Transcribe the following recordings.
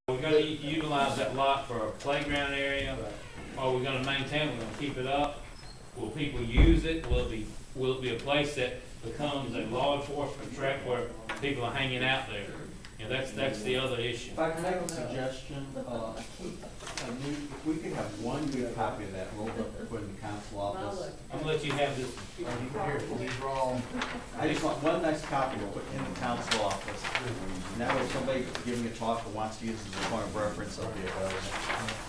We're gonna utilize that lot for a playground area. Are we gonna maintain it? We're gonna keep it up? Will people use it? Will it be a place that becomes a law enforcement track where people are hanging out there? And that's the other issue. If I can make a suggestion, if we could have one good copy of that rolled up and put in the council office. I'm gonna let you have this. I just want one nice copy to put in the council office. And that way somebody giving a talk or wants to use it as a point of reference, they'll be available.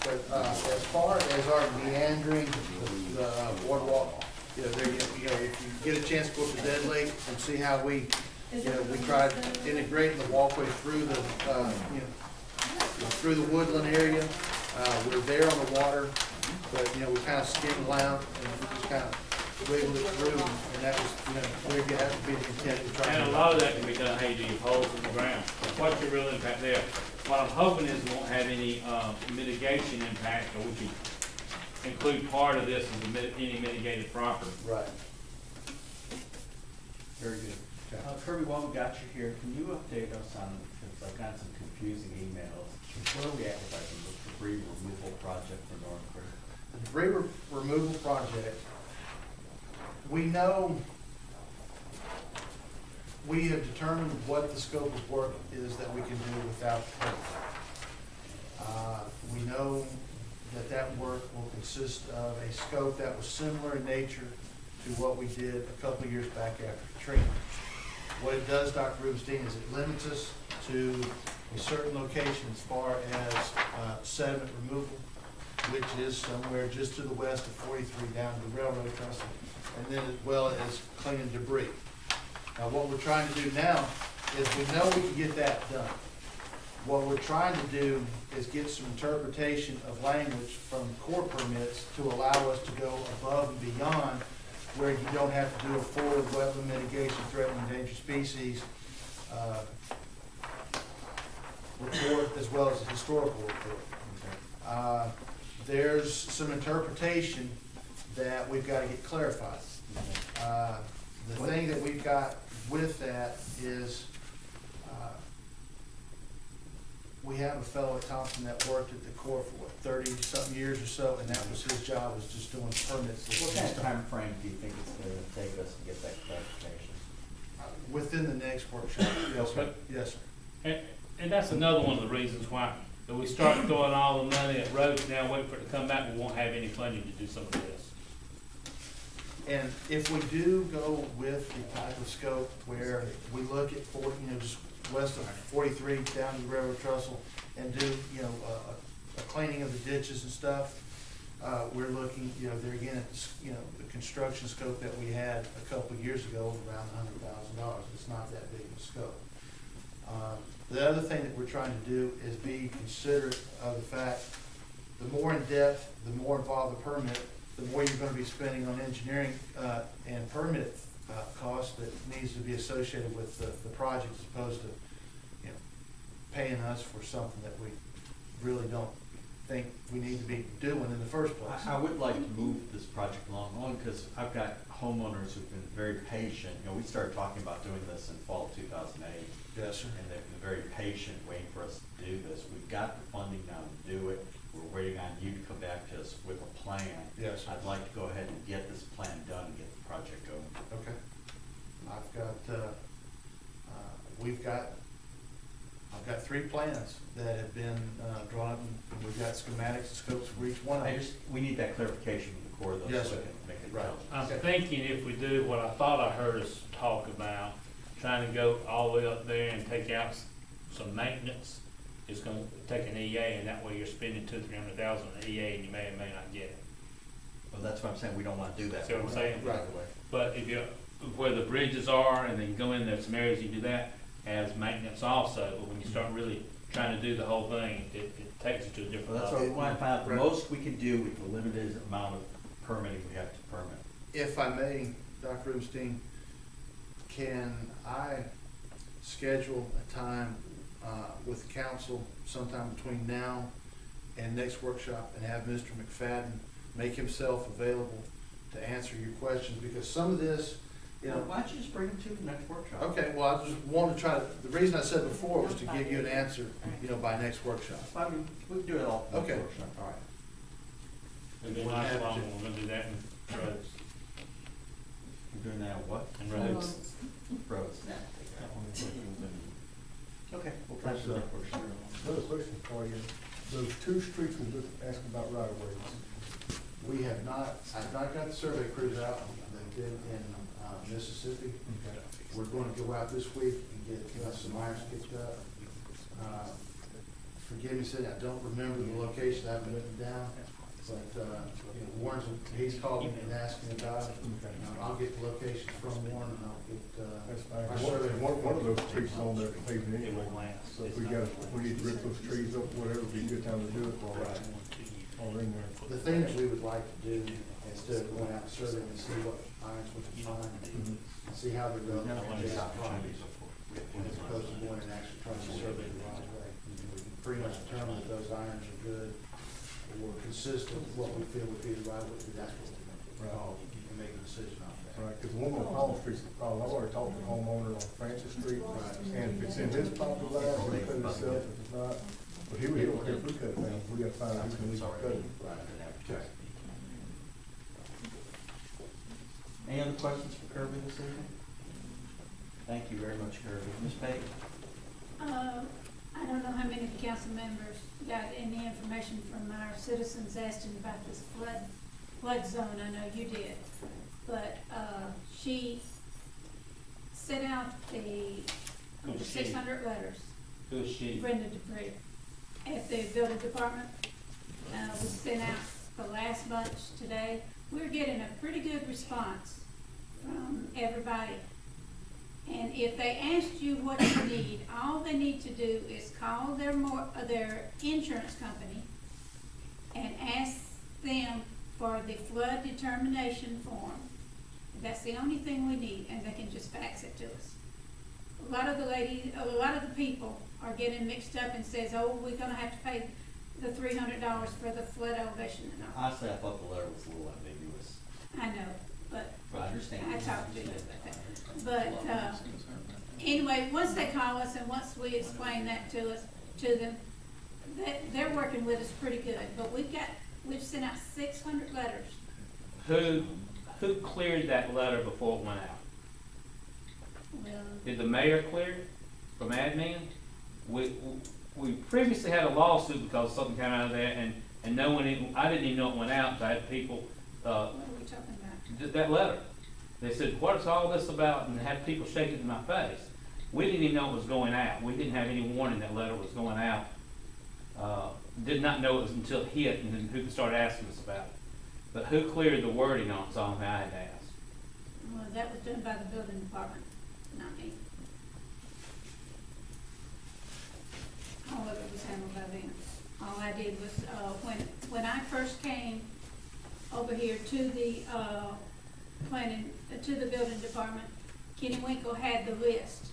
But as far as our meandering, the boardwalk, if you get a chance to go to Dead Lake and see how we tried integrating the walkway through the, through the woodland area. We're there on the water, but, we kind of skimmed around and we just kind of wiggled it through, and that was, where you have to be the intent to try. And a lot of that can be done, hey, do you holes in the ground? What's your real impact there? What I'm hoping is we won't have any mitigation impact, or we can include part of this as any mitigated property. Right. Very good. Kirby, while we got you here, can you update us on, because I've got some confusing emails, where are we at with the debris removal project for North Creek? The debris removal project, we know, we have determined what the scope of work is that we can do without permit. We know that work will consist of a scope that was similar in nature to what we did a couple of years back after Katrina. What it does, Dr. Rubenstein, is it limits us to a certain location as far as sediment removal, which is somewhere just to the west of 43 down the railroad trestle, and then as well as cleaning debris. Now what we're trying to do now is we know we can get that done. What we're trying to do is get some interpretation of language from core permits to allow us to go above and beyond where you don't have to do a full wetland mitigation, threatened endangered species report as well as a historical report. There's some interpretation that we've got to get clarified. The thing that we've got with that is we have a fellow at Thompson that worked at the Corps for 30-something years or so, and that was his job, was just doing permits. What kind of time frame do you think it's going to take us to get that clarification? Within the next workshop. Yes, sir. Yes, sir. And that's another one of the reasons why, if we start throwing all the money at roads now, wait for it to come back, we won't have any funding to do some of this. And if we do go with the type of scope where we look at just west of 43 down to the railroad trestle and do, a cleaning of the ditches and stuff, we're looking, there again at the construction scope that we had a couple of years ago, around $100,000. It's not that big of a scope. The other thing that we're trying to do is be considerate of the fact the more in depth, the more involved the permit, the more you're going to be spending on engineering and permit cost that needs to be associated with the project, as opposed to paying us for something that we really don't think we need to be doing in the first place. I would like to move this project along, only because I've got homeowners who've been very patient. We started talking about doing this in fall of 2008. Yes, sir. And they've been very patient waiting for us to do this. We've got the funding now to do it. We're waiting on you to come back to us with a plan. Yes, sir. I'd like to go ahead and get this plan done and get the project going. Okay. I've got 3 plans that have been drawn up, and we've got schematics and scopes for each one of them. We need that clarification from the core of those. Yes, so sir. we can make it Right. I'm Okay. thinking if we do what I thought I heard us talk about, trying to go all the way up there and take out some maintenance, it's going to take an EA, and that way you're spending $200,000-300,000 on an EA, and you may or may not get it. Well, that's what I'm saying. We don't want to do that. See what I'm saying? Right. But if where the bridges are, and then go in there, some areas you do that as maintenance also. But when you start really trying to do the whole thing, it takes you to a different Well, that's level. what we want to find out. The most we can do with the limited amount of permitting we have to permit. If I may, Dr. Rubenstein, can I schedule a time with the council sometime between now and next workshop and have Mr. McFadden make himself available to answer your questions? Because some of this you know. Why don't you just bring them to the next workshop? Okay, well, I just wanted to try to, the reason I said before was to give you an answer, you know, by next workshop. I mean, we can do it all next Okay. workshop, all right. It'd be We'll nice have long to- one, we're gonna do that in roads, We're doing that on what? and roads. Roads. Okay, we'll try to do that workshop. Another question for you, those two streets we just asked about right of ways. We have not, I've not got the survey crews out, they've been in Mississippi. We're going to go out this week and get some irons kicked up. Forgive me, saying I don't remember the location, I haven't written it down, but, you know, Warren's, he's called me and asked me about it. I'll get the location from Warren and I'll get, That's fine. our survey. One of those trees is on there paving It anyway. won't last. So if we need to rip those trees up, whatever, it'd be a good time to do it while Right. all in there. The thing that we would like to do, instead of going out and surveying and see what irons we can find, and see how they're going, and just properties, as opposed to going and actually trying to survey the right way. We can pretty much determine if those irons are good or consistent with what we feel would be the right way, that's what we're called, and make a decision on that. Right, because one on Palm Street's the problem. I've already talked to the homeowner on Francis Street, and if it's in his property line, he'll cut it himself, if it's not, but he don't care if we cut it down, we gotta find out who's gonna cut it. Right. Okay. Any other questions for Kirby this evening? Thank you very much, Kirby. Ms. Peggy? I don't know how many of the council members got any information from our citizens asking about this flood zone. I know you did. But, she sent out the Who's she? 600 letters, Who's she? Brenda Dupree, at the building department. We sent out the last bunch today. We're getting a pretty good response from everybody. And if they asked you what you need, all they need to do is call their insurance company and ask them for the flood determination form. That's the only thing we need, and they can just fax it to us. A lot of the people are getting mixed up and says, oh, we're gonna have to pay the $300 for the flood elevation and all. Honestly, I thought the letter was a little ambiguous, I know, but but I understand. I talked to you about that. But, anyway, once they call us and once we explain that to them, they're working with us pretty good. But we've sent out 600 letters. Who cleared that letter before it went out? Well, Did the mayor clear it from admin? We previously had a lawsuit because something came out of there, and no one even, I didn't even know it went out, so I had people, what are we talking about? that letter. They said, what's all this about? And had people shake it in my face. We didn't even know it was going out. We didn't have any warning that letter was going out. Did not know it was until it hit, and then people started asking us about it. But who cleared the wording on it, something I had to ask. Well, that was done by the building department, not me. All of it was handled by them. All I did was, when I first came over here to the, to the building department, Kenny Winkle had the list.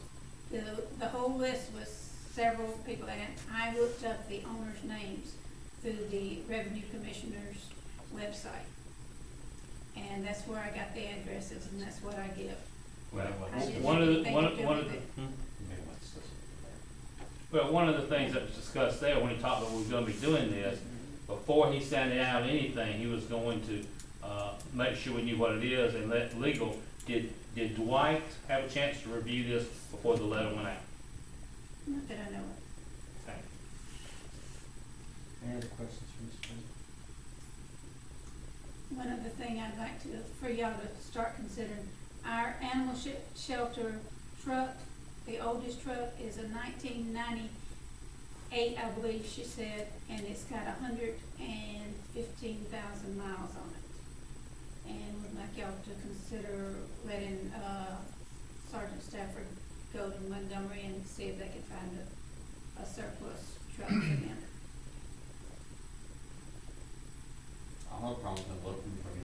The whole list was several people, and I looked up the owners' names through the Revenue Commissioner's website. And that's where I got the addresses, and that's what I give. I didn't One have of the, anything one to of, do one of with the, it. well, one of the things that was discussed there, when he talked about we were gonna be doing this, before he sent out anything, he was going to, make sure we knew what it is and let legal, did Dwight have a chance to review this before the letter went out? Not that I know of. Okay. Any other questions for Ms. Peggy? One other thing I'd like for y'all to start considering, our animal shelter truck, the oldest truck, is a 1998, I believe she said, and it's got 115,000 miles on it. And would like y'all to consider letting Sergeant Stafford go to Montgomery and see if they can find a surplus truck for them. I don't have a problem with them looking